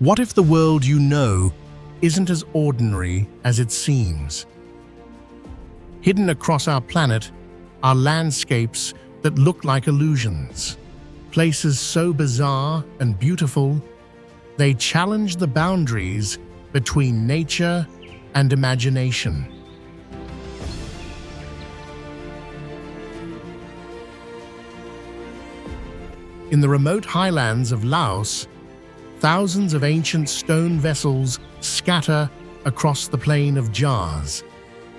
What if the world you know isn't as ordinary as it seems? Hidden across our planet are landscapes that look like illusions, places so bizarre and beautiful, they challenge the boundaries between nature and imagination. In the remote highlands of Laos, thousands of ancient stone vessels scatter across the plain of jars,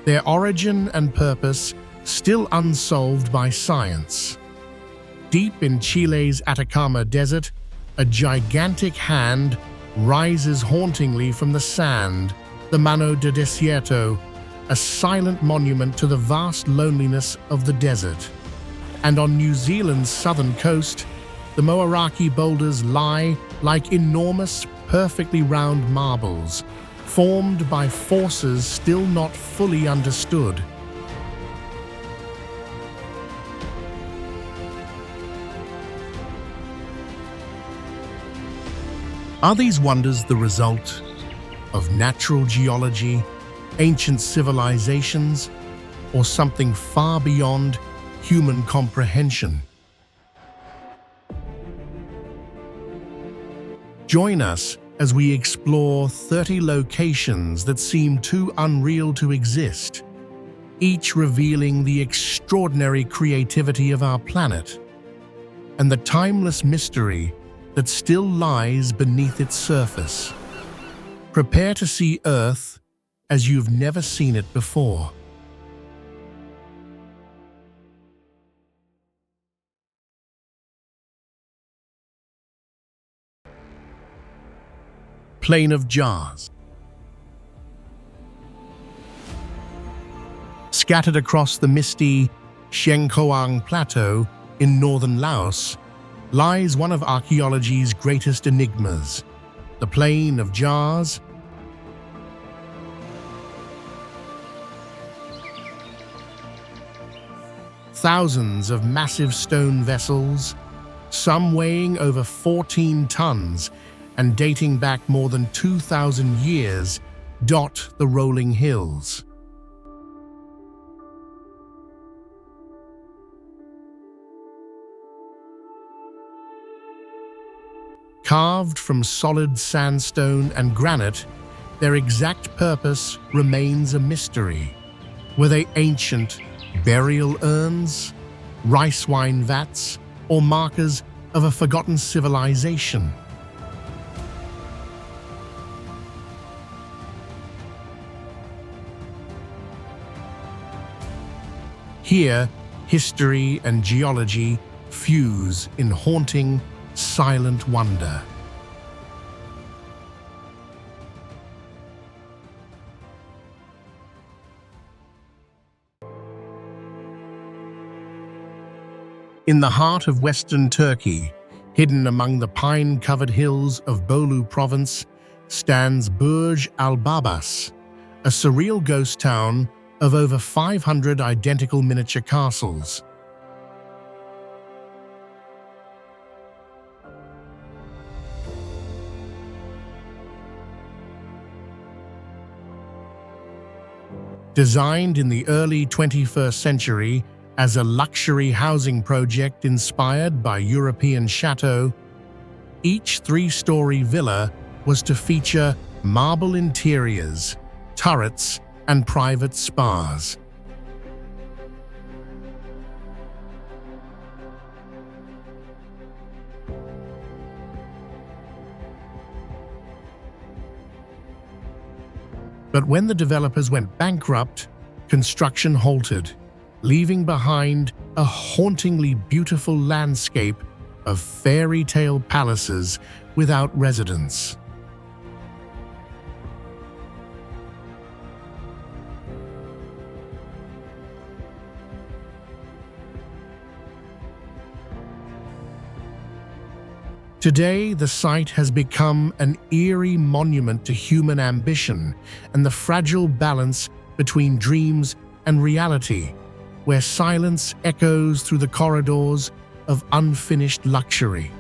their origin and purpose still unsolved by science. Deep in Chile's Atacama Desert, a gigantic hand rises hauntingly from the sand, the Mano de Desierto, a silent monument to the vast loneliness of the desert. And on New Zealand's southern coast, the Moeraki boulders lie like enormous, perfectly round marbles, formed by forces still not fully understood. Are these wonders the result of natural geology, ancient civilizations, or something far beyond human comprehension? Join us as we explore 30 locations that seem too unreal to exist, each revealing the extraordinary creativity of our planet and the timeless mystery that still lies beneath its surface. Prepare to see Earth as you've never seen it before. Plain of Jars. Scattered across the misty Shengkoang Plateau in northern Laos lies one of archaeology's greatest enigmas, the Plain of Jars. Thousands of massive stone vessels, some weighing over 14 tons and dating back more than 2,000 years, dot the rolling hills. Carved from solid sandstone and granite, their exact purpose remains a mystery. Were they ancient burial urns, rice wine vats, or markers of a forgotten civilization? Here, history and geology fuse in haunting, silent wonder. In the heart of western Turkey, hidden among the pine-covered hills of Bolu province, stands Burj al-Babas, a surreal ghost town of over 500 identical miniature castles. Designed in the early 21st century as a luxury housing project inspired by European chateaux, each three-story villa was to feature marble interiors, turrets, and private spas. But when the developers went bankrupt, construction halted, leaving behind a hauntingly beautiful landscape of fairy tale palaces without residents. Today, the site has become an eerie monument to human ambition and the fragile balance between dreams and reality, where silence echoes through the corridors of unfinished luxury.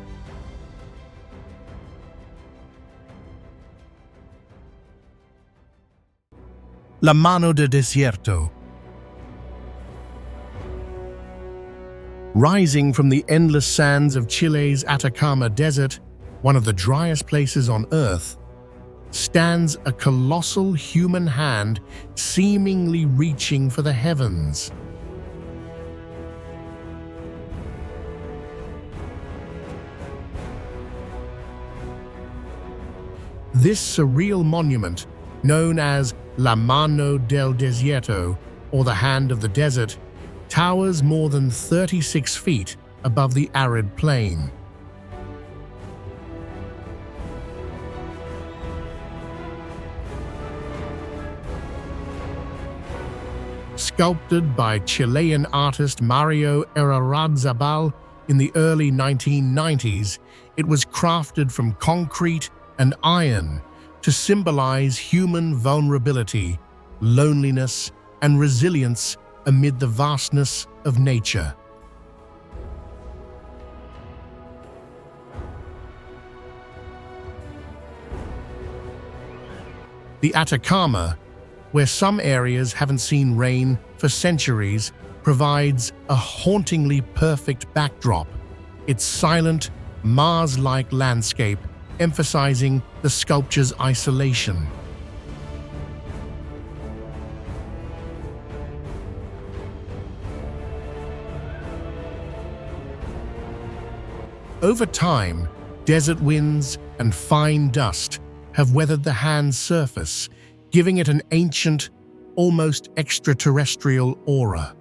La Mano de Desierto. Rising from the endless sands of Chile's Atacama Desert, one of the driest places on Earth, stands a colossal human hand seemingly reaching for the heavens. This surreal monument, known as La Mano del Desierto, or the Hand of the Desert, towers more than 36 feet above the arid plain. Sculpted by Chilean artist Mario Errázabal in the early 1990s, it was crafted from concrete and iron to symbolize human vulnerability, loneliness, and resilience amid the vastness of nature. The Atacama, where some areas haven't seen rain for centuries, provides a hauntingly perfect backdrop. Its silent, Mars-like landscape emphasizing the sculpture's isolation. Over time, desert winds and fine dust have weathered the hand's surface, giving it an ancient, almost extraterrestrial aura.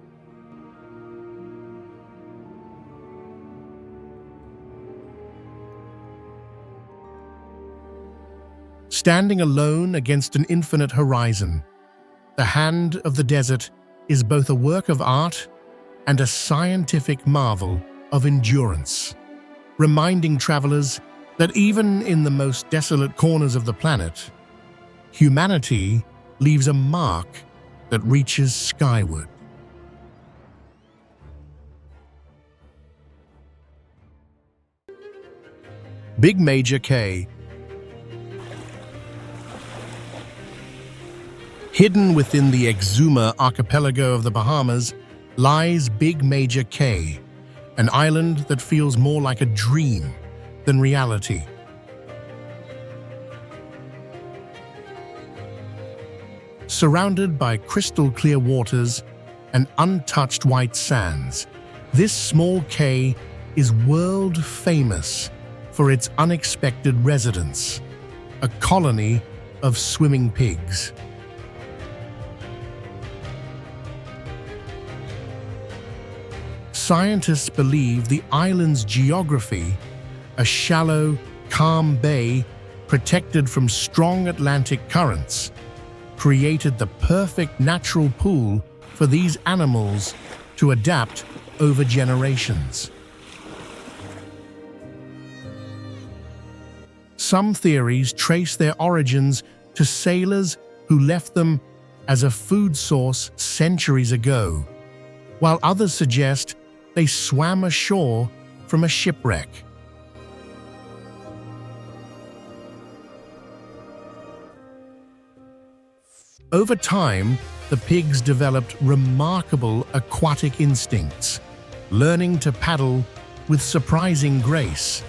Standing alone against an infinite horizon, the Hand of the Desert is both a work of art and a scientific marvel of endurance, reminding travelers that even in the most desolate corners of the planet, humanity leaves a mark that reaches skyward. Big Major K. Hidden within the Exuma archipelago of the Bahamas lies Big Major K, an island that feels more like a dream than reality. Surrounded by crystal-clear waters and untouched white sands, this small cay is world-famous for its unexpected residents, a colony of swimming pigs. Scientists believe the island's geography, a shallow, calm bay protected from strong Atlantic currents, created the perfect natural pool for these animals to adapt over generations. Some theories trace their origins to sailors who left them as a food source centuries ago, while others suggest they swam ashore from a shipwreck. Over time, the pigs developed remarkable aquatic instincts, learning to paddle with surprising grace.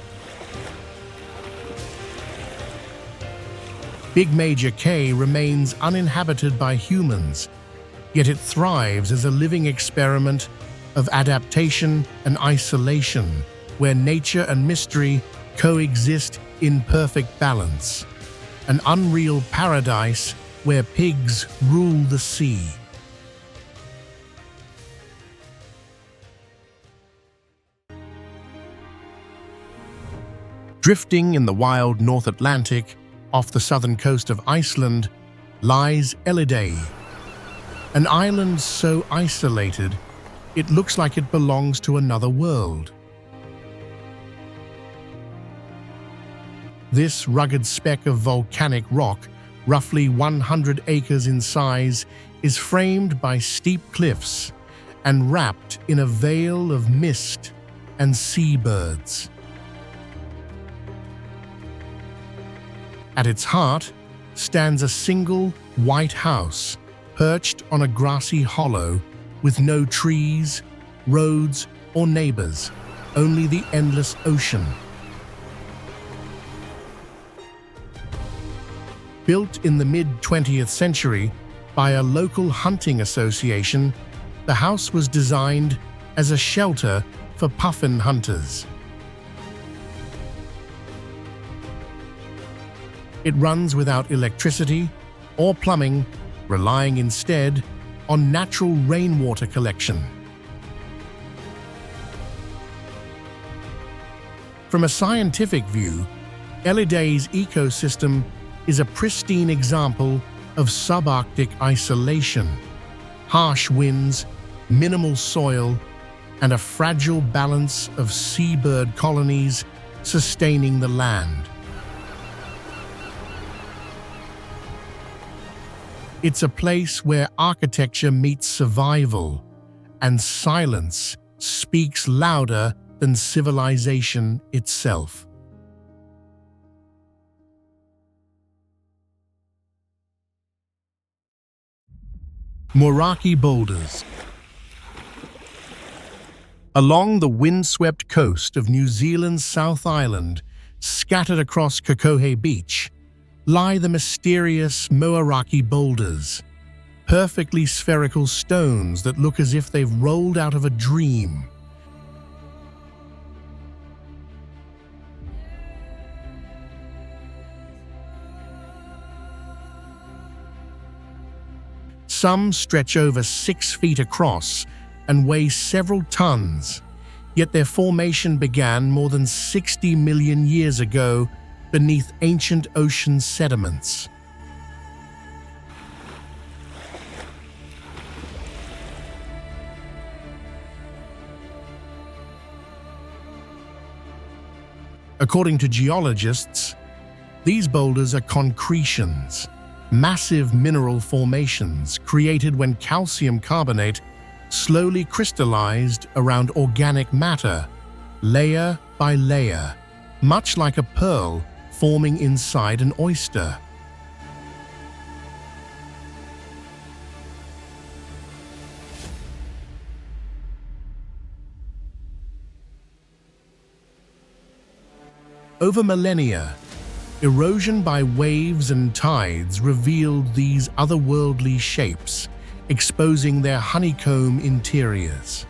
Big Major K remains uninhabited by humans, yet it thrives as a living experiment of adaptation and isolation, where nature and mystery coexist in perfect balance. An unreal paradise where pigs rule the sea. Drifting in the wild North Atlantic, off the southern coast of Iceland, lies Elliday, an island so isolated it looks like it belongs to another world. This rugged speck of volcanic rock, roughly 100 acres in size, is framed by steep cliffs and wrapped in a veil of mist and seabirds. At its heart stands a single white house, perched on a grassy hollow with no trees, roads, or neighbors, only the endless ocean. Built in the mid-20th century by a local hunting association, the house was designed as a shelter for puffin hunters. It runs without electricity or plumbing, relying instead on natural rainwater collection. From a scientific view, Eliday's ecosystem is a pristine example of subarctic isolation, harsh winds, minimal soil, and a fragile balance of seabird colonies sustaining the land. It's a place where architecture meets survival, and silence speaks louder than civilization itself. Moeraki boulders. Along the windswept coast of New Zealand's South Island, scattered across Kakohe Beach, lie the mysterious Moeraki boulders, perfectly spherical stones that look as if they've rolled out of a dream. Some stretch over 6 feet across and weigh several tons, yet their formation began more than 60 million years ago beneath ancient ocean sediments. According to geologists, these boulders are concretions, massive mineral formations created when calcium carbonate slowly crystallized around organic matter, layer by layer, much like a pearl forming inside an oyster. Over millennia, erosion by waves and tides revealed these otherworldly shapes, exposing their honeycomb interiors.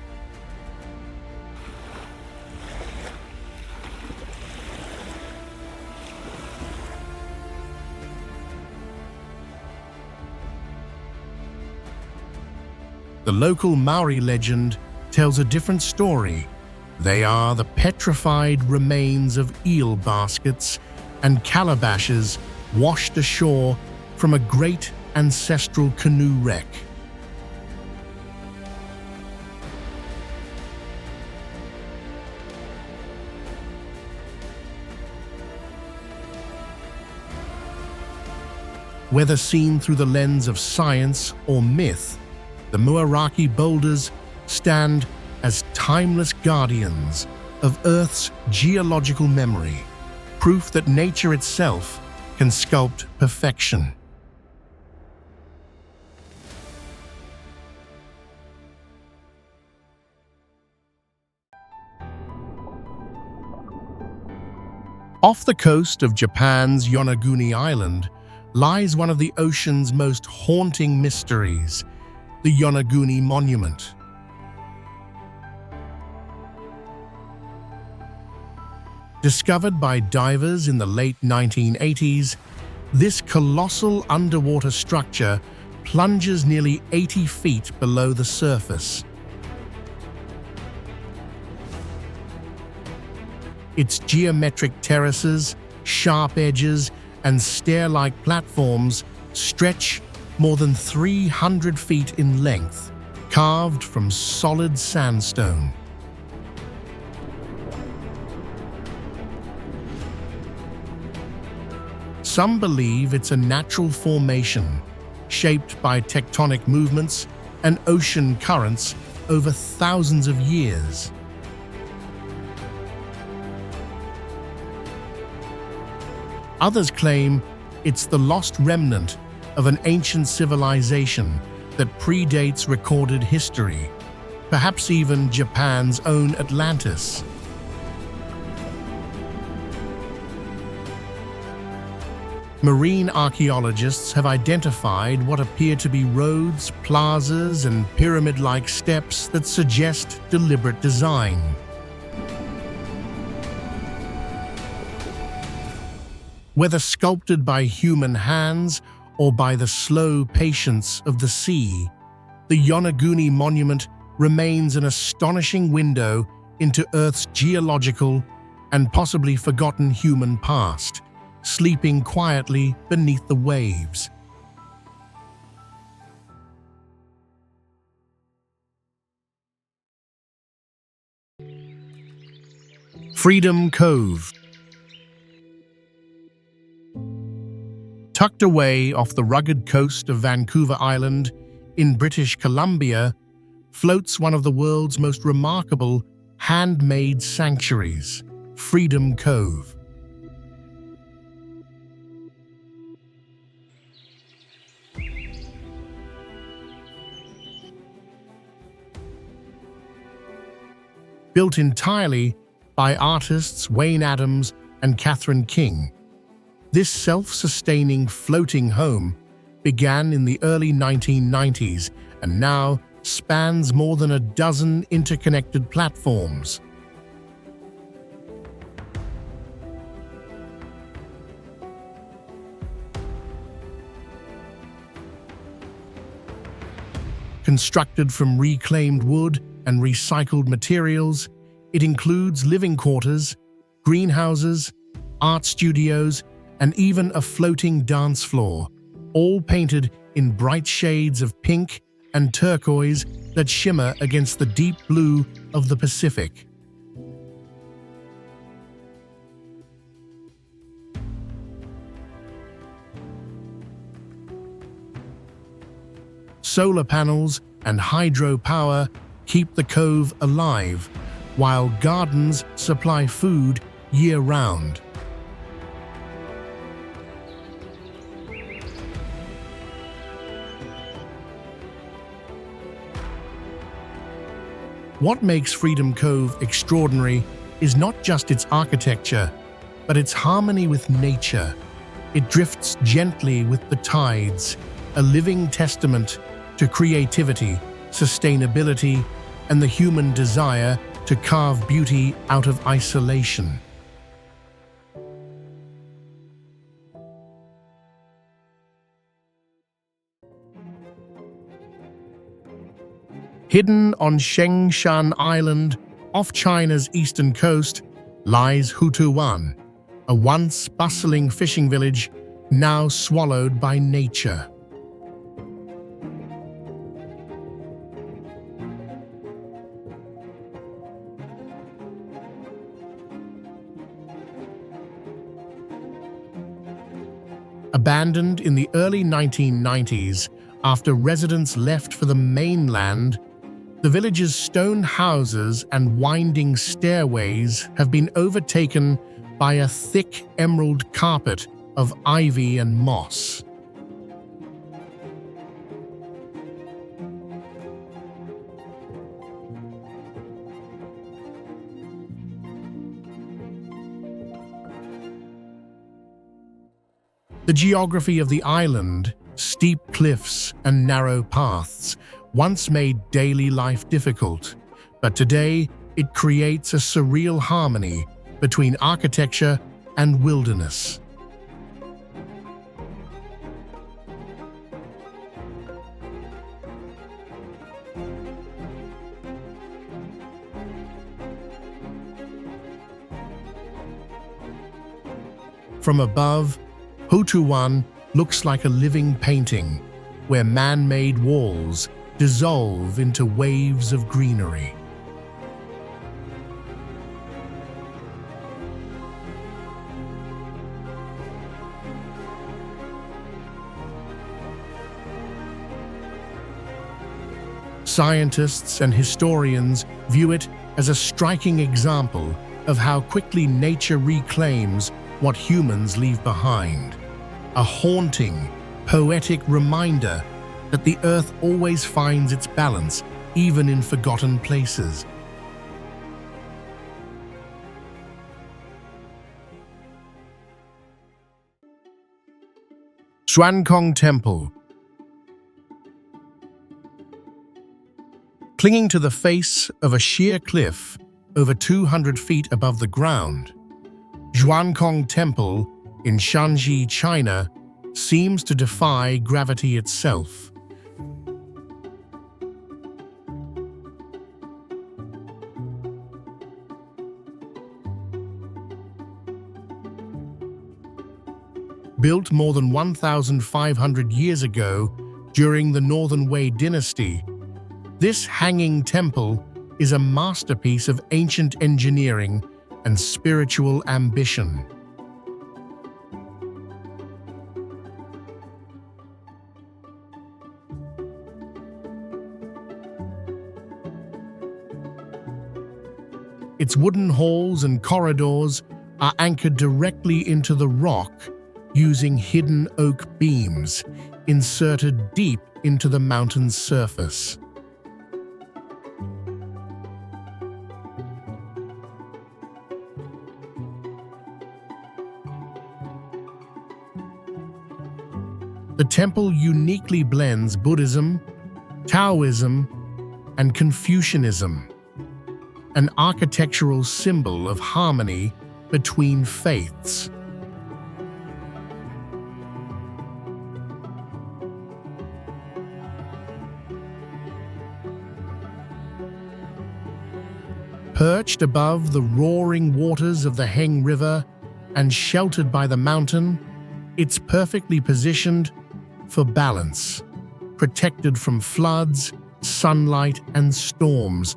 The local Maori legend tells a different story. They are the petrified remains of eel baskets and calabashes washed ashore from a great ancestral canoe wreck. Whether seen through the lens of science or myth, the Moeraki boulders stand as timeless guardians of Earth's geological memory, proof that nature itself can sculpt perfection. Off the coast of Japan's Yonaguni Island lies one of the ocean's most haunting mysteries, the Yonaguni Monument. Discovered by divers in the late 1980s, this colossal underwater structure plunges nearly 80 feet below the surface. Its geometric terraces, sharp edges, and stair-like platforms stretch more than 300 feet in length, carved from solid sandstone. Some believe it's a natural formation, shaped by tectonic movements and ocean currents over thousands of years. Others claim it's the lost remnant of an ancient civilization that predates recorded history, perhaps even Japan's own Atlantis. Marine archaeologists have identified what appear to be roads, plazas, and pyramid-like steps that suggest deliberate design. Whether sculpted by human hands or by the slow patience of the sea, the Yonaguni Monument remains an astonishing window into Earth's geological and possibly forgotten human past, sleeping quietly beneath the waves. Freedom Cove. Tucked away off the rugged coast of Vancouver Island in British Columbia, floats one of the world's most remarkable handmade sanctuaries, Freedom Cove. Built entirely by artists Wayne Adams and Catherine King, this self-sustaining floating home began in the early 1990s and now spans more than a dozen interconnected platforms. Constructed from reclaimed wood and recycled materials, it includes living quarters, greenhouses, art studios, and even a floating dance floor, all painted in bright shades of pink and turquoise that shimmer against the deep blue of the Pacific. Solar panels and hydropower keep the cove alive, while gardens supply food year-round. What makes Freedom Cove extraordinary is not just its architecture, but its harmony with nature. It drifts gently with the tides, a living testament to creativity, sustainability, and the human desire to carve beauty out of isolation. Hidden on Shengshan Island, off China's eastern coast, lies Hutuwan, a once bustling fishing village now swallowed by nature. Abandoned in the early 1990s after residents left for the mainland, the village's stone houses and winding stairways have been overtaken by a thick emerald carpet of ivy and moss. The geography of the island, steep cliffs and narrow paths, once made daily life difficult, but today it creates a surreal harmony between architecture and wilderness. From above, Hutuwan looks like a living painting, where man-made walls dissolve into waves of greenery. Scientists and historians view it as a striking example of how quickly nature reclaims what humans leave behind. A haunting, poetic reminder that the earth always finds its balance, even in forgotten places. Xuankong Temple. Clinging to the face of a sheer cliff over 200 feet above the ground, Xuankong Temple in Shanxi, China, seems to defy gravity itself. Built more than 1,500 years ago during the Northern Wei dynasty, this hanging temple is a masterpiece of ancient engineering and spiritual ambition. Its wooden halls and corridors are anchored directly into the rock using hidden oak beams inserted deep into the mountain's surface. The temple uniquely blends Buddhism, Taoism, and Confucianism, an architectural symbol of harmony between faiths. Perched above the roaring waters of the Heng River and sheltered by the mountain, it's perfectly positioned for balance, protected from floods, sunlight, and storms.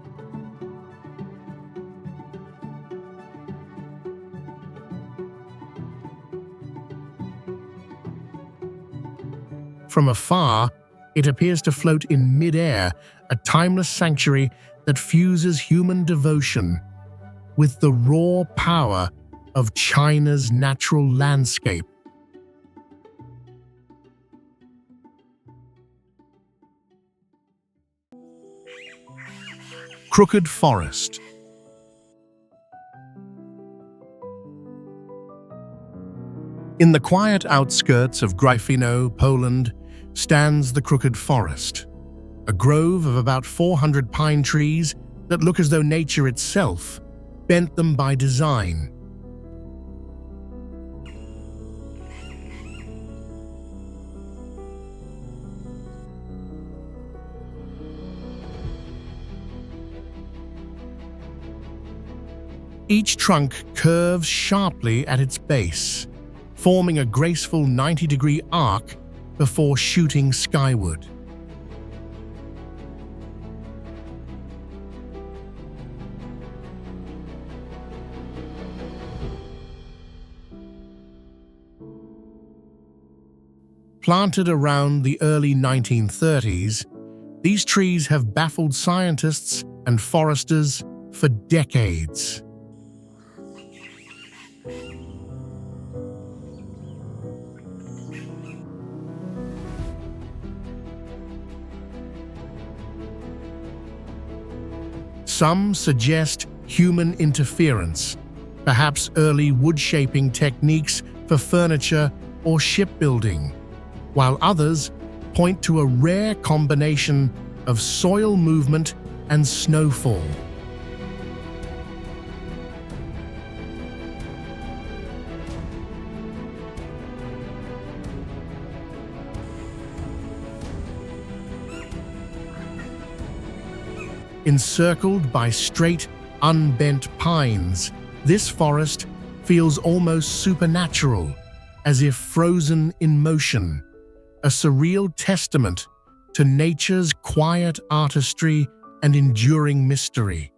From afar, it appears to float in mid-air, a timeless sanctuary that fuses human devotion with the raw power of China's natural landscape. Crooked Forest. In the quiet outskirts of Gryfino, Poland, stands the Crooked Forest, a grove of about 400 pine trees that look as though nature itself bent them by design. Each trunk curves sharply at its base, forming a graceful 90-degree arc before shooting skyward. Planted around the early 1930s, these trees have baffled scientists and foresters for decades. Some suggest human interference, perhaps early wood-shaping techniques for furniture or shipbuilding, while others point to a rare combination of soil movement and snowfall. Encircled by straight, unbent pines, this forest feels almost supernatural, as if frozen in motion, a surreal testament to nature's quiet artistry and enduring mystery.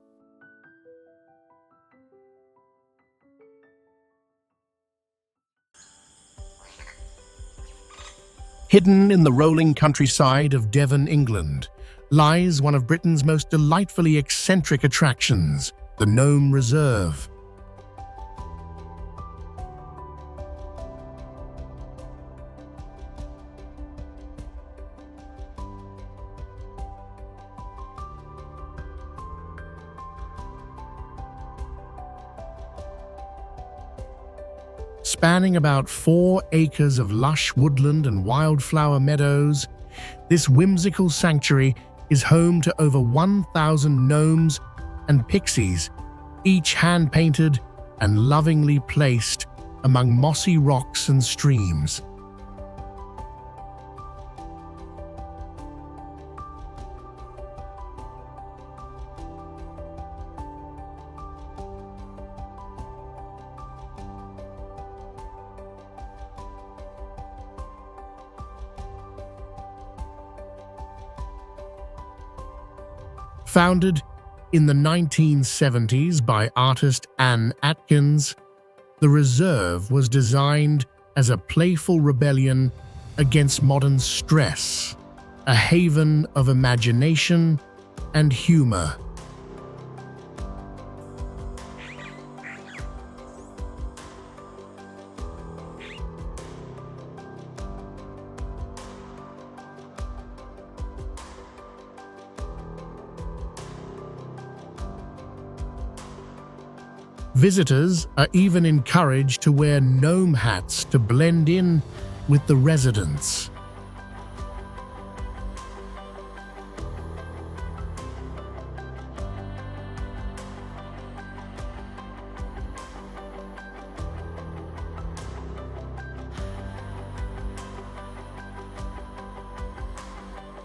Hidden in the rolling countryside of Devon, England, lies one of Britain's most delightfully eccentric attractions, the Gnome Reserve. Spanning about 4 acres of lush woodland and wildflower meadows, this whimsical sanctuary is home to over 1,000 gnomes and pixies, each hand-painted and lovingly placed among mossy rocks and streams. Founded in the 1970s by artist Anne Atkins, the reserve was designed as a playful rebellion against modern stress, a haven of imagination and humor. Visitors are even encouraged to wear gnome hats to blend in with the residents.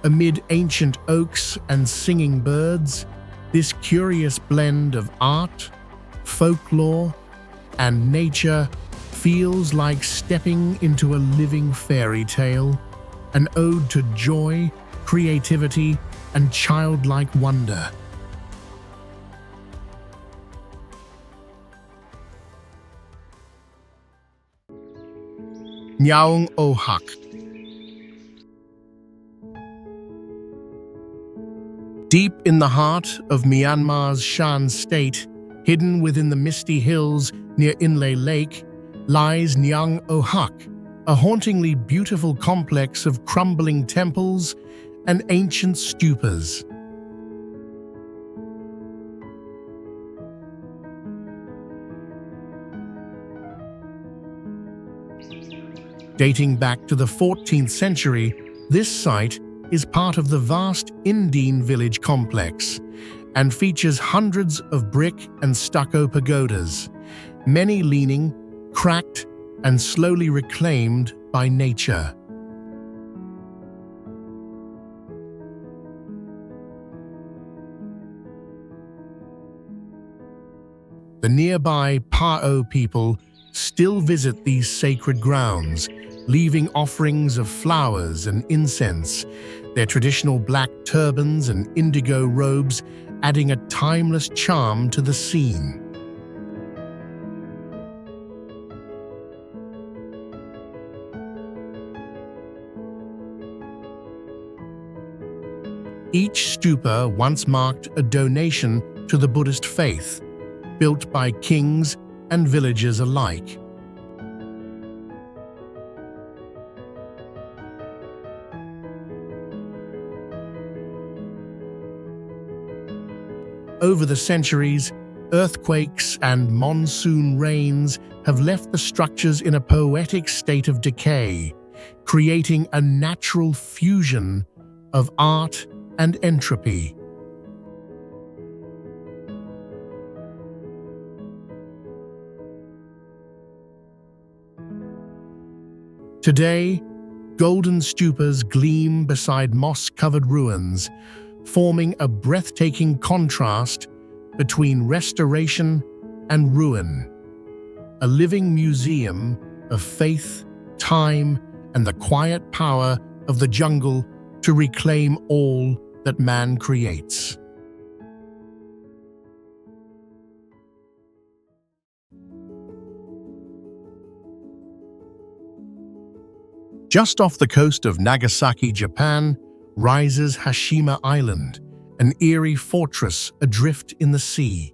Amid ancient oaks and singing birds, this curious blend of art, folklore, and nature feels like stepping into a living fairy tale, an ode to joy, creativity, and childlike wonder. Nyaung Ohak. Deep in the heart of Myanmar's Shan state, hidden within the misty hills near Inle Lake, lies Nyaung Ohak, a hauntingly beautiful complex of crumbling temples and ancient stupas. Dating back to the 14th century, this site is part of the vast Indian village complex and features hundreds of brick and stucco pagodas, many leaning, cracked, and slowly reclaimed by nature. The nearby Pao people still visit these sacred grounds, leaving offerings of flowers and incense, their traditional black turbans and indigo robes adding a timeless charm to the scene. Each stupa once marked a donation to the Buddhist faith, built by kings and villagers alike. Over the centuries, earthquakes and monsoon rains have left the structures in a poetic state of decay, creating a natural fusion of art and entropy. Today, golden stupas gleam beside moss-covered ruins, forming a breathtaking contrast between restoration and ruin. A living museum of faith, time, and the quiet power of the jungle to reclaim all that man creates. Just off the coast of Nagasaki, Japan, rises Hashima Island, an eerie fortress adrift in the sea.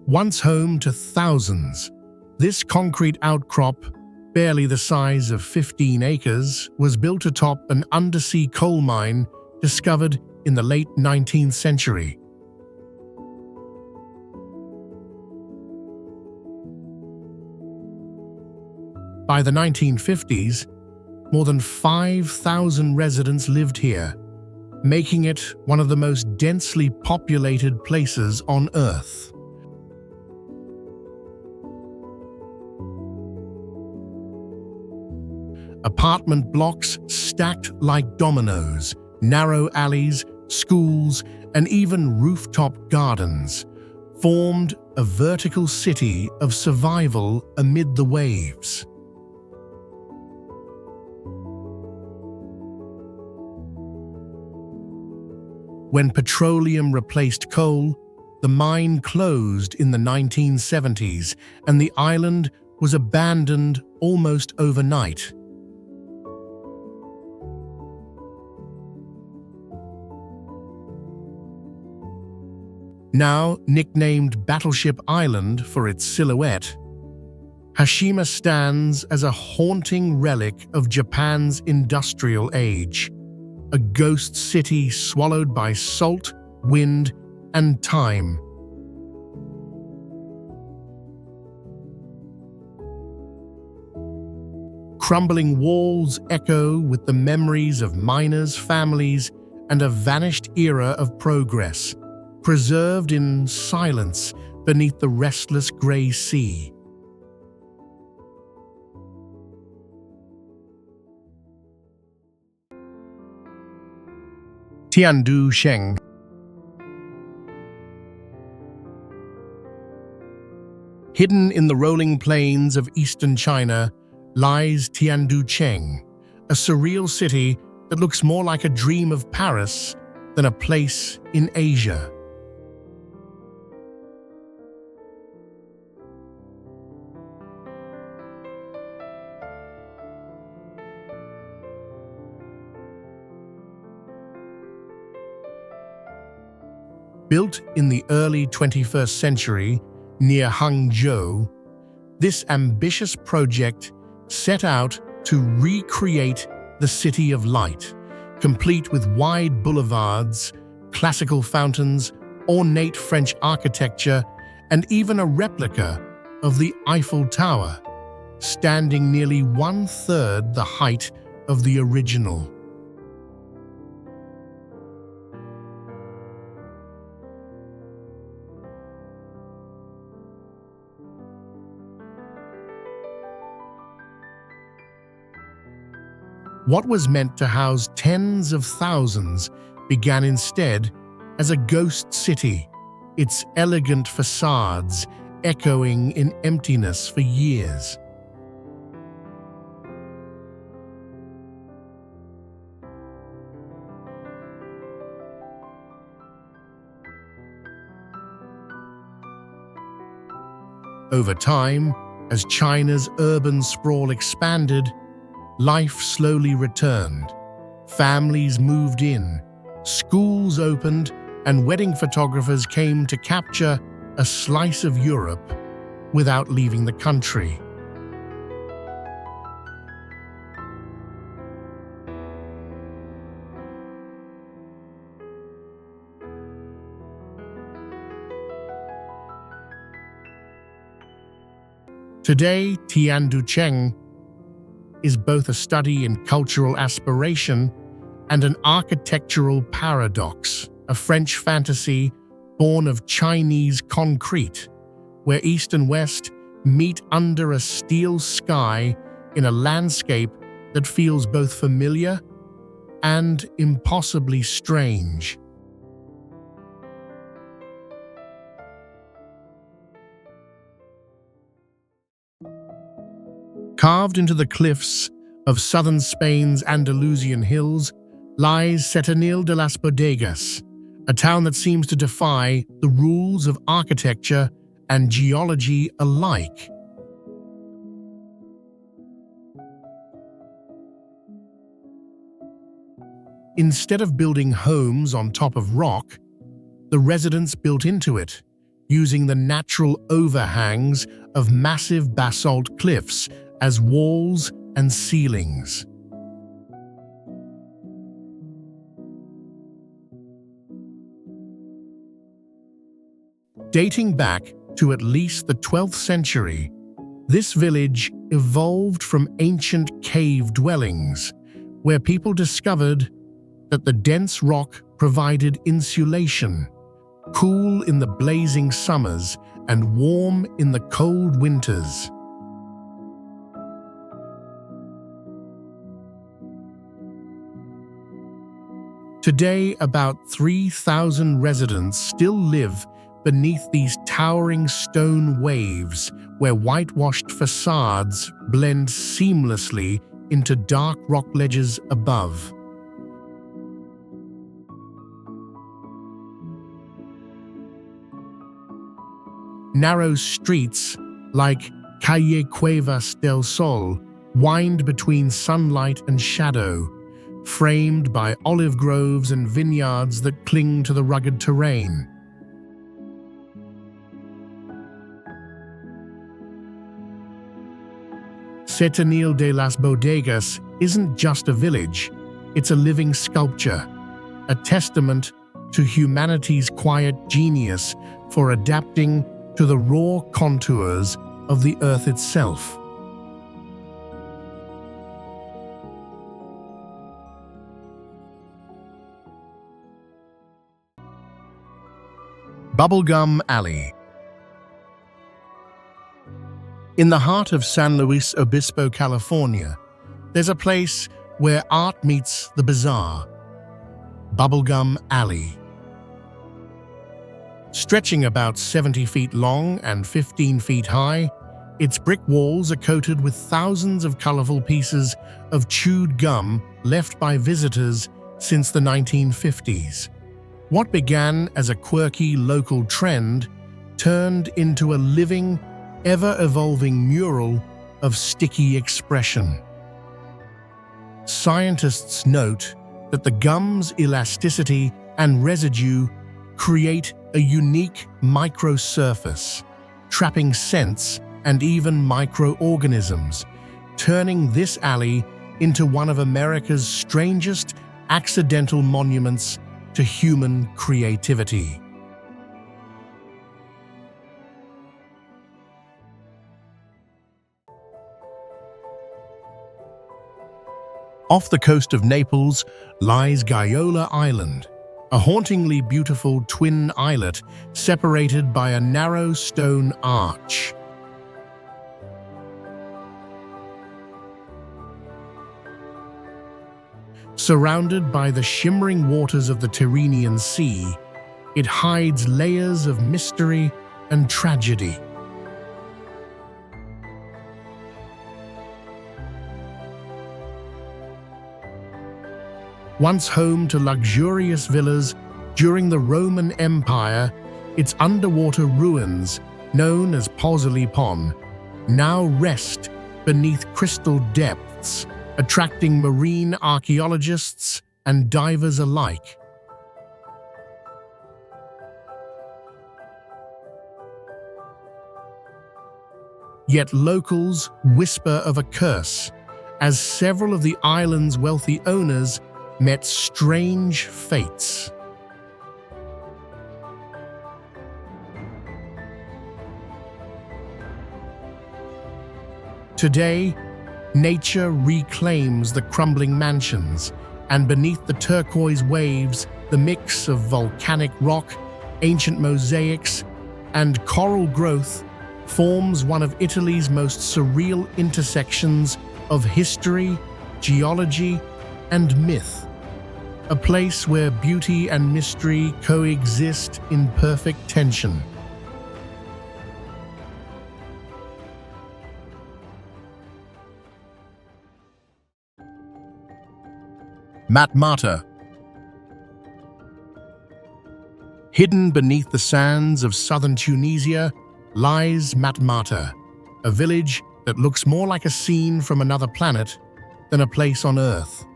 Once home to thousands, this concrete outcrop, barely the size of 15 acres, was built atop an undersea coal mine discovered in the late 19th century. By the 1950s, more than 5,000 residents lived here, making it one of the most densely populated places on Earth. Apartment blocks stacked like dominoes, narrow alleys, schools, and even rooftop gardens formed a vertical city of survival amid the waves. When petroleum replaced coal, the mine closed in the 1970s, and the island was abandoned almost overnight. Now nicknamed Battleship Island for its silhouette, Hashima stands as a haunting relic of Japan's industrial age, a ghost city swallowed by salt, wind, and time. Crumbling walls echo with the memories of miners, families, and a vanished era of progress, preserved in silence beneath the restless grey sea. Tiandu Sheng. Hidden in the rolling plains of eastern China lies Tianducheng, a surreal city that looks more like a dream of Paris than a place in Asia. Built in the early 21st century near Hangzhou, this ambitious project set out to recreate the City of Light, complete with wide boulevards, classical fountains, ornate French architecture, and even a replica of the Eiffel Tower, standing nearly one-third the height of the original. What was meant to house tens of thousands began instead as a ghost city, its elegant facades echoing in emptiness for years. Over time, as China's urban sprawl expanded, life slowly returned. Families moved in, schools opened, and wedding photographers came to capture a slice of Europe without leaving the country. Today, Tianducheng is both a study in cultural aspiration and an architectural paradox, a French fantasy born of Chinese concrete, where East and West meet under a steel sky in a landscape that feels both familiar and impossibly strange. Carved into the cliffs of southern Spain's Andalusian hills lies Setenil de las Bodegas, a town that seems to defy the rules of architecture and geology alike. Instead of building homes on top of rock, the residents built into it, using the natural overhangs of massive basalt cliffs as walls and ceilings. Dating back to at least the 12th century, This village evolved from ancient cave dwellings, where people discovered that the dense rock provided insulation, cool in the blazing summers and warm in the cold winters. Today, about 3,000 residents still live beneath these towering stone waves, where whitewashed facades blend seamlessly into dark rock ledges above. Narrow streets, like Calle Cuevas del Sol, wind between sunlight and shadow, framed by olive groves and vineyards that cling to the rugged terrain. Setenil de las Bodegas isn't just a village, it's a living sculpture, a testament to humanity's quiet genius for adapting to the raw contours of the earth itself. Bubblegum Alley. In the heart of San Luis Obispo, California, there's a place where art meets the bizarre. Bubblegum Alley. Stretching about 70 feet long and 15 feet high, its brick walls are coated with thousands of colorful pieces of chewed gum left by visitors since the 1950s. What began as a quirky local trend turned into a living, ever-evolving mural of sticky expression. Scientists note that the gum's elasticity and residue create a unique microsurface, trapping scents and even microorganisms, turning this alley into one of America's strangest accidental monuments to human creativity. Off the coast of Naples lies Gaiola Island, a hauntingly beautiful twin islet separated by a narrow stone arch. Surrounded by the shimmering waters of the Tyrrhenian Sea, it hides layers of mystery and tragedy. Once home to luxurious villas during the Roman Empire, its underwater ruins, known as Pozzoli Pond, now rest beneath crystal depths, attracting marine archaeologists and divers alike. Yet locals whisper of a curse, as several of the island's wealthy owners met strange fates. Today, nature reclaims the crumbling mansions, and beneath the turquoise waves, the mix of volcanic rock, ancient mosaics, and coral growth forms one of Italy's most surreal intersections of history, geology, and myth. A place where beauty and mystery coexist in perfect tension. Matmata. Hidden beneath the sands of southern Tunisia lies Matmata, a village that looks more like a scene from another planet than a place on Earth.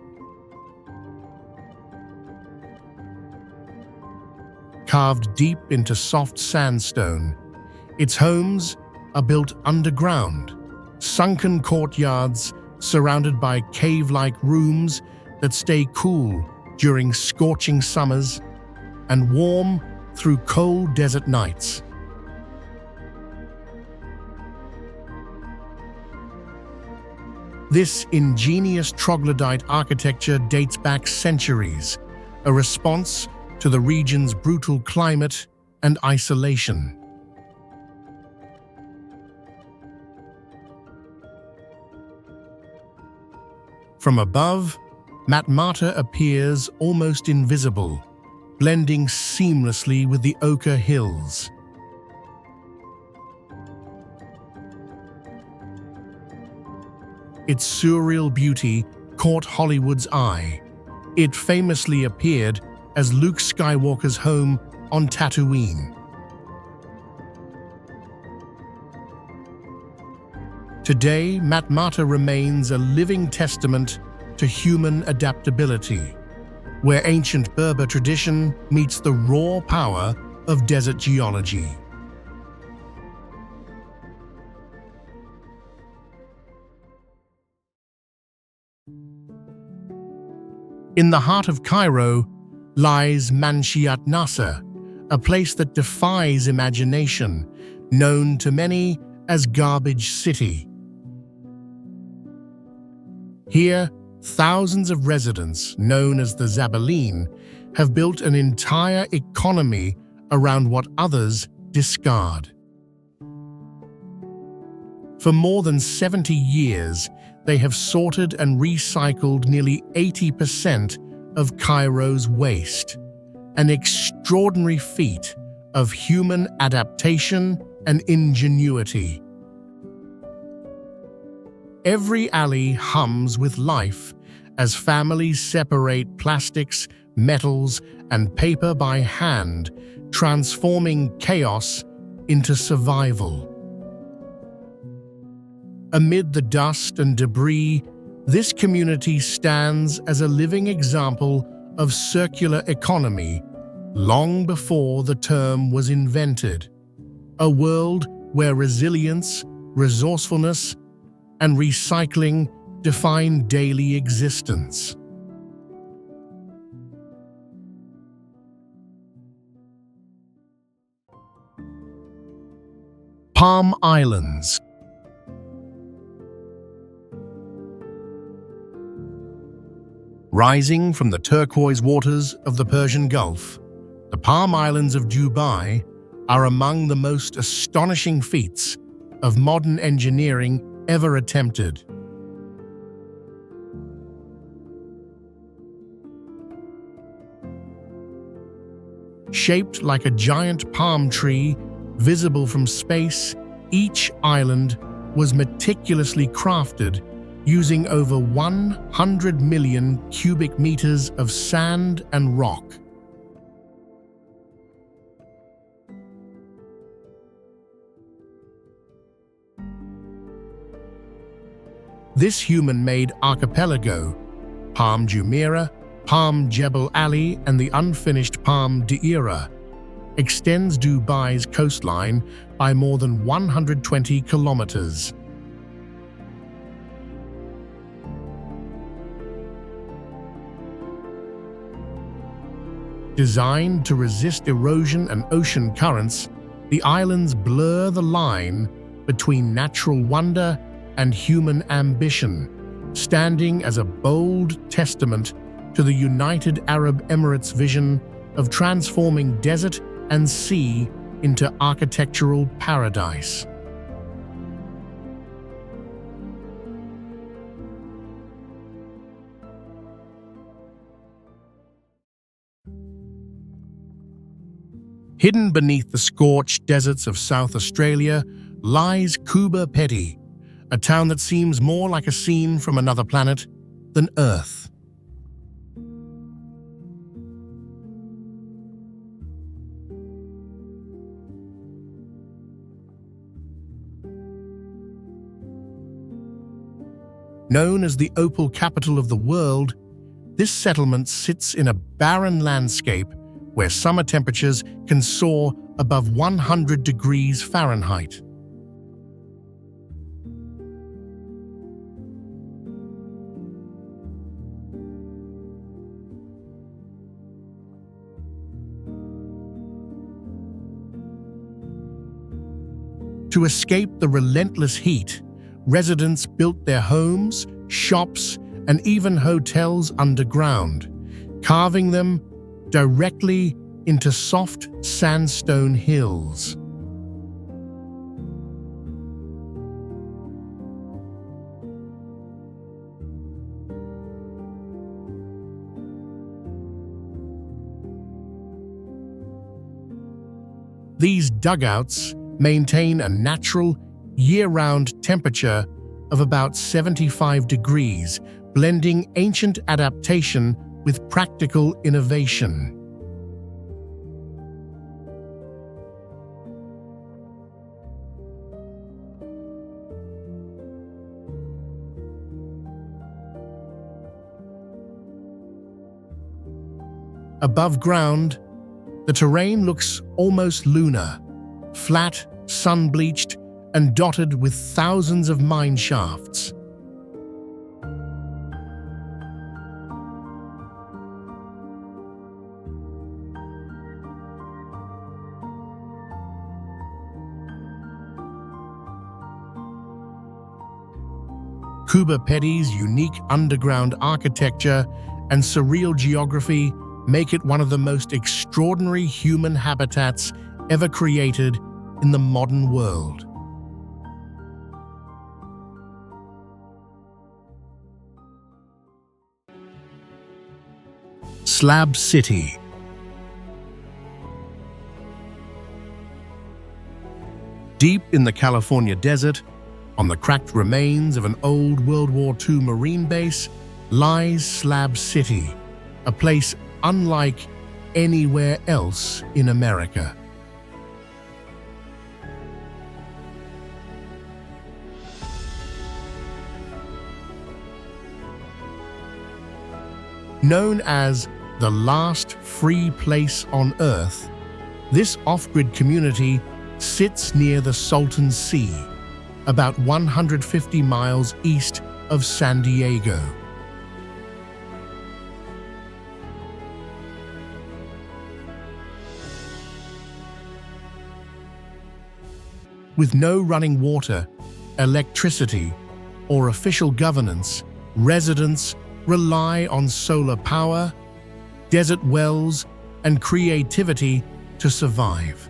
Carved deep into soft sandstone, its homes are built underground, sunken courtyards surrounded by cave-like rooms that stay cool during scorching summers and warm through cold desert nights. This ingenious troglodyte architecture dates back centuries, a response to the region's brutal climate and isolation. From above, Matmata appears almost invisible, blending seamlessly with the Ochre Hills. Its surreal beauty caught Hollywood's eye. It famously appeared as Luke Skywalker's home on Tatooine. Today, Matmata remains a living testament to human adaptability, where ancient Berber tradition meets the raw power of desert geology. In the heart of Cairo lies Manshiat Nasser, a place that defies imagination, known to many as Garbage City. Here, thousands of residents, known as the Zabaleen, have built an entire economy around what others discard. For more than 70 years, they have sorted and recycled nearly 80% of Cairo's waste, an extraordinary feat of human adaptation and ingenuity. Every alley hums with life as families separate plastics, metals, and paper by hand, transforming chaos into survival. Amid the dust and debris, this community stands as a living example of circular economy long before the term was invented. A world where resilience, resourcefulness, and recycling define daily existence. Palm Islands. Rising from the turquoise waters of the Persian Gulf, the Palm Islands of Dubai are among the most astonishing feats of modern engineering ever attempted. Shaped like a giant palm tree, visible from space, each island was meticulously crafted using over 100 million cubic meters of sand and rock. This human-made archipelago, Palm Jumeirah, Palm Jebel Ali, and the unfinished Palm Deira, extends Dubai's coastline by more than 120 kilometers. Designed to resist erosion and ocean currents, the islands blur the line between natural wonder and human ambition, standing as a bold testament to the United Arab Emirates' vision of transforming desert and sea into architectural paradise. Hidden beneath the scorched deserts of South Australia lies Kuba Pedi, a town that seems more like a scene from another planet than Earth. Known as the opal capital of the world, this settlement sits in a barren landscape where summer temperatures can soar above 100 degrees Fahrenheit. To escape the relentless heat, residents built their homes, shops, and even hotels underground, carving them directly into soft sandstone hills. These dugouts maintain a natural, year-round temperature of about 75 degrees, blending ancient adaptation with practical innovation. Above ground, the terrain looks almost lunar, flat, sun-bleached, and dotted with thousands of mine shafts. Kuba Peti's unique underground architecture and surreal geography make it one of the most extraordinary human habitats ever created in the modern world. Slab City. Deep in the California desert, on the cracked remains of an old World War II Marine base, lies Slab City, a place unlike anywhere else in America. Known as the last free place on Earth, this off-grid community sits near the Salton Sea, about 150 miles east of San Diego. With no running water, electricity, or official governance, residents rely on solar power, desert wells, and creativity to survive.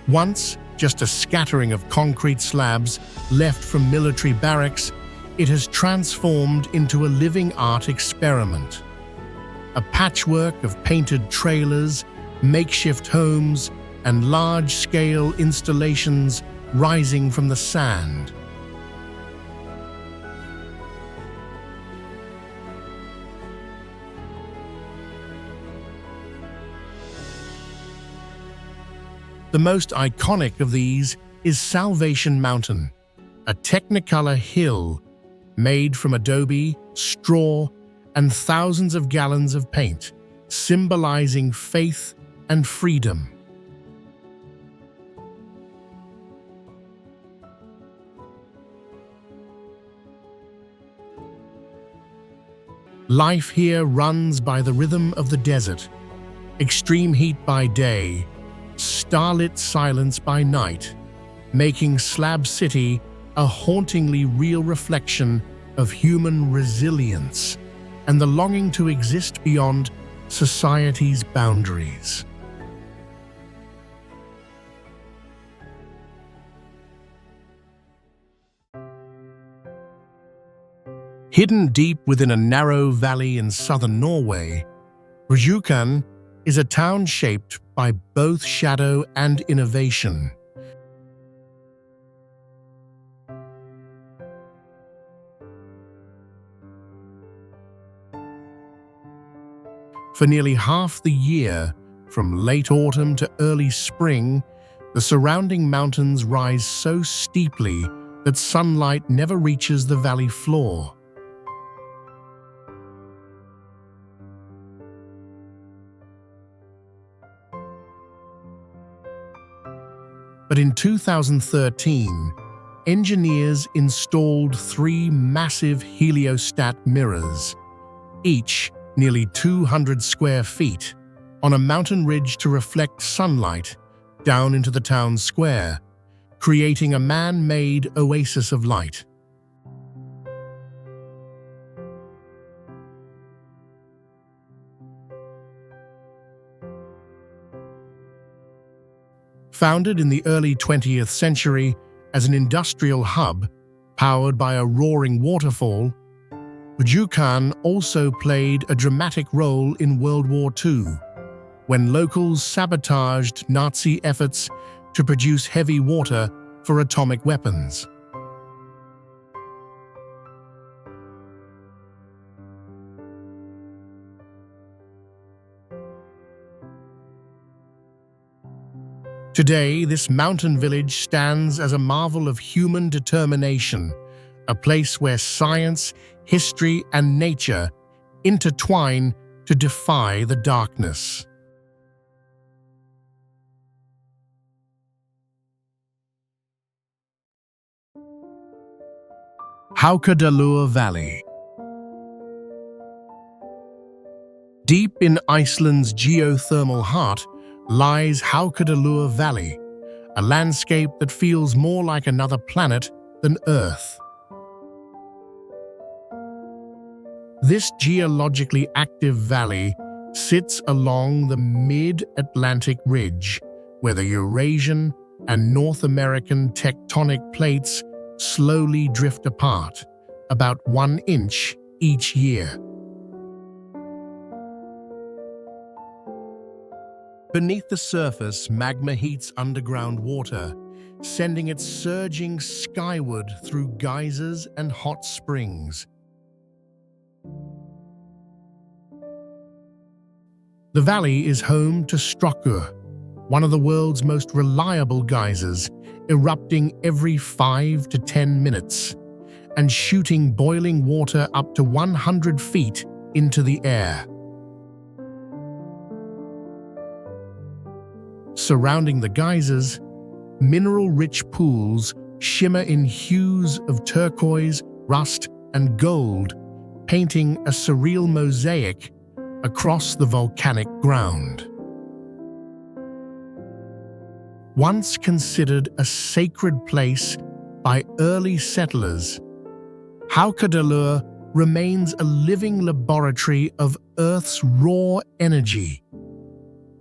Once just a scattering of concrete slabs left from military barracks, it has transformed into a living art experiment. A patchwork of painted trailers, makeshift homes, and large-scale installations rising from the sand. The most iconic of these is Salvation Mountain, a Technicolor hill made from adobe, straw, and thousands of gallons of paint, symbolizing faith and freedom. Life here runs by the rhythm of the desert, extreme heat by day, starlit silence by night, making Slab City a hauntingly real reflection of human resilience and the longing to exist beyond society's boundaries. Hidden deep within a narrow valley in southern Norway, Rjukan is a town shaped by both shadow and innovation. For nearly half the year, from late autumn to early spring, the surrounding mountains rise so steeply that sunlight never reaches the valley floor. But in 2013, engineers installed 3 massive heliostat mirrors, each nearly 200 square feet, on a mountain ridge to reflect sunlight down into the town square, creating a man-made oasis of light. Founded in the early 20th century as an industrial hub powered by a roaring waterfall, Breathtaking also played a dramatic role in World War II, when locals sabotaged Nazi efforts to produce heavy water for atomic weapons. Today, this mountain village stands as a marvel of human determination, a place where science, history, and nature intertwine to defy the darkness. Haukadalur Valley. Deep in Iceland's geothermal heart lies Haukadalur Valley, a landscape that feels more like another planet than Earth. This geologically active valley sits along the mid-Atlantic ridge, where the Eurasian and North American tectonic plates slowly drift apart, about 1 inch each year. Beneath the surface, magma heats underground water, sending it surging skyward through geysers and hot springs. The valley is home to Strokkur, one of the world's most reliable geysers, erupting every 5 to 10 minutes and shooting boiling water up to 100 feet into the air. Surrounding the geysers, mineral-rich pools shimmer in hues of turquoise, rust, and gold, painting a surreal mosaic across the volcanic ground. Once considered a sacred place by early settlers, Haukadalur remains a living laboratory of Earth's raw energy,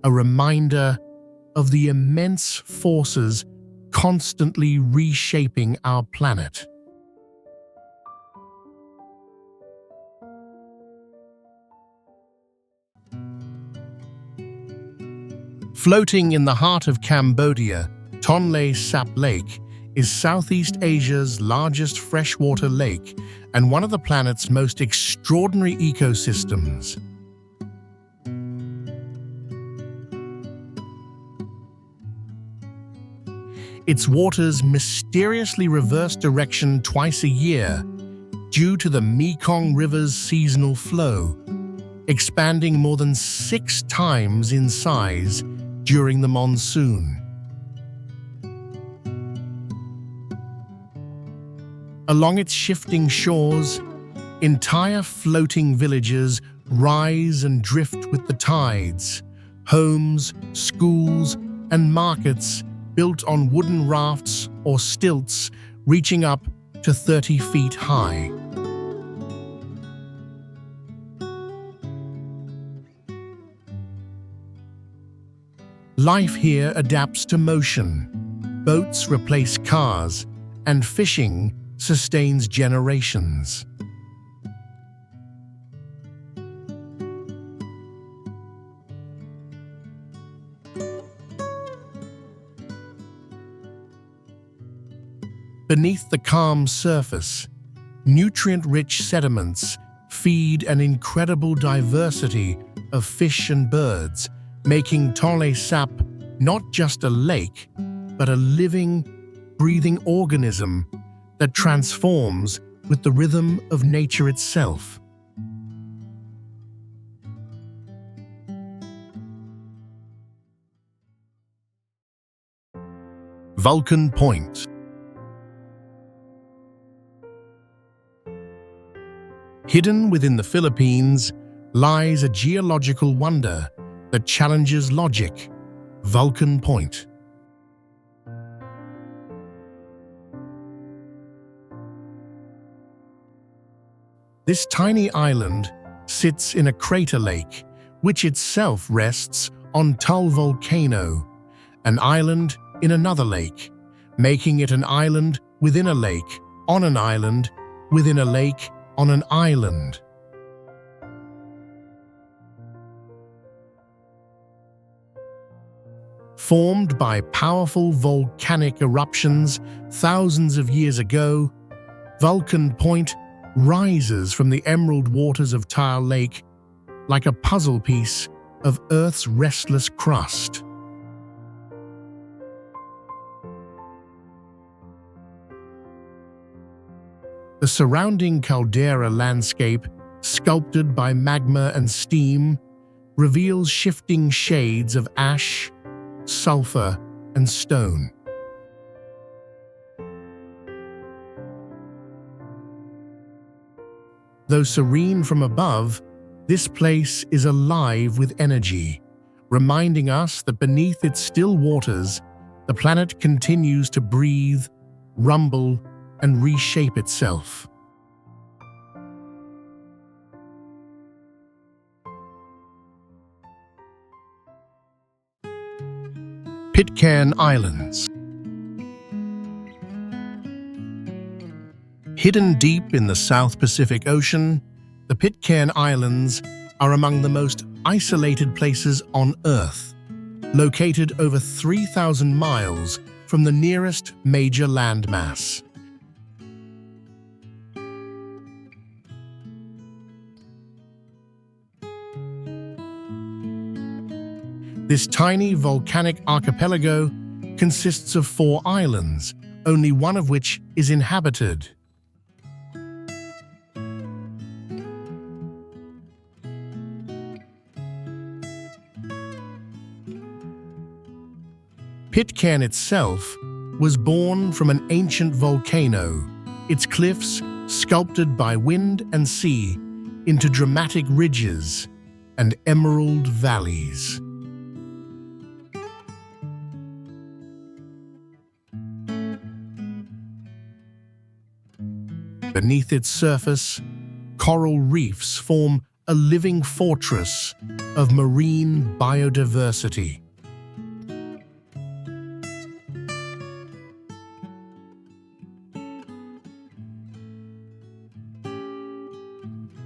a reminder of the immense forces constantly reshaping our planet. Floating in the heart of Cambodia, Tonle Sap Lake is Southeast Asia's largest freshwater lake and one of the planet's most extraordinary ecosystems. Its waters mysteriously reverse direction twice a year due to the Mekong River's seasonal flow, expanding more than 6 times in size during the monsoon. Along its shifting shores, entire floating villages rise and drift with the tides. Homes, schools, and markets built on wooden rafts or stilts reaching up to 30 feet high. Life here adapts to motion. Boats replace cars, and fishing sustains generations. Beneath the calm surface, nutrient-rich sediments feed an incredible diversity of fish and birds, making Tonle Sap not just a lake, but a living, breathing organism that transforms with the rhythm of nature itself. Vulcan Point. Hidden within the Philippines lies a geological wonder that challenges logic, Vulcan Point. This tiny island sits in a crater lake, which itself rests on Tull Volcano, an island in another lake, making it an island within a lake on an island within a lake on an island. Formed by powerful volcanic eruptions thousands of years ago, Vulcan Point rises from the emerald waters of Tull Lake like a puzzle piece of Earth's restless crust. The surrounding caldera landscape, sculpted by magma and steam, reveals shifting shades of ash, sulfur, and stone. Though serene from above, this place is alive with energy, reminding us that beneath its still waters, the planet continues to breathe, rumble, and reshape itself. Pitcairn Islands. Hidden deep in the South Pacific Ocean, the Pitcairn Islands are among the most isolated places on Earth, located over 3,000 miles from the nearest major landmass. This tiny volcanic archipelago consists of 4 islands, only one of which is inhabited. Pitcairn itself was born from an ancient volcano, its cliffs sculpted by wind and sea into dramatic ridges and emerald valleys. Beneath its surface, coral reefs form a living fortress of marine biodiversity.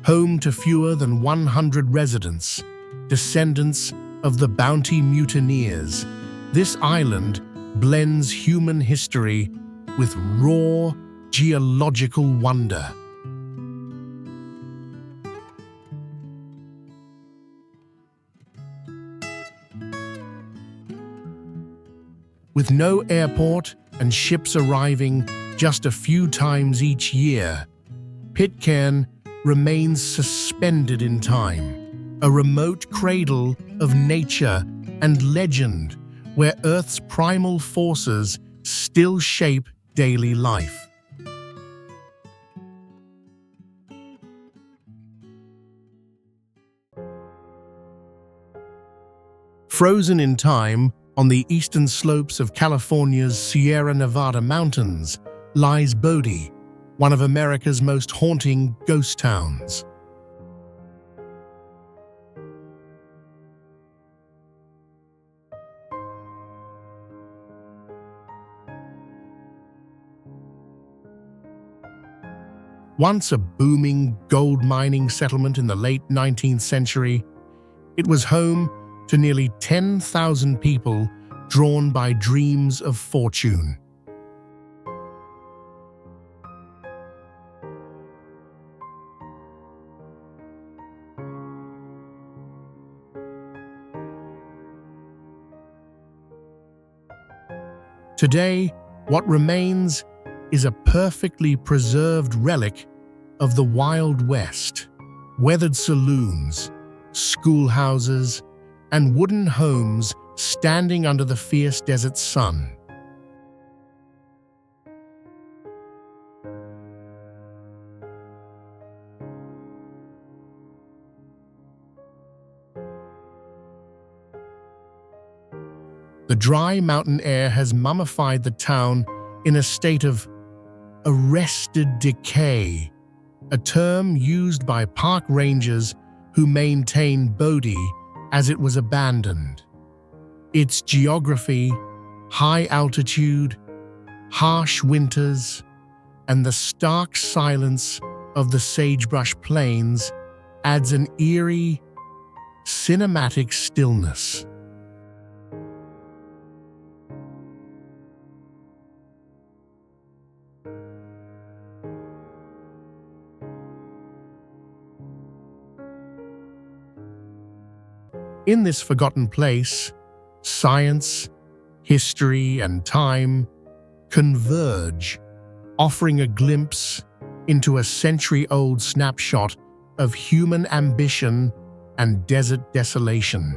Home to fewer than 100 residents, descendants of the Bounty mutineers, this island blends human history with raw geological wonder. With no airport and ships arriving just a few times each year, Pitcairn remains suspended in time, a remote cradle of nature and legend where Earth's primal forces still shape daily life. Frozen in time on the eastern slopes of California's Sierra Nevada mountains lies Bodie, one of America's most haunting ghost towns. Once a booming gold mining settlement in the late 19th century, it was home to nearly 10,000 people drawn by dreams of fortune. Today, what remains is a perfectly preserved relic of the Wild West. Weathered saloons, schoolhouses, and wooden homes standing under the fierce desert sun. dry mountain air has mummified the town in a state of arrested decay, a term used by park rangers who maintain Bodhi as it was abandoned. Its geography, high altitude, harsh winters, and the stark silence of the sagebrush plains adds an eerie, cinematic stillness. In this forgotten place, science, history, and time converge, offering a glimpse into a century-old snapshot of human ambition and desert desolation.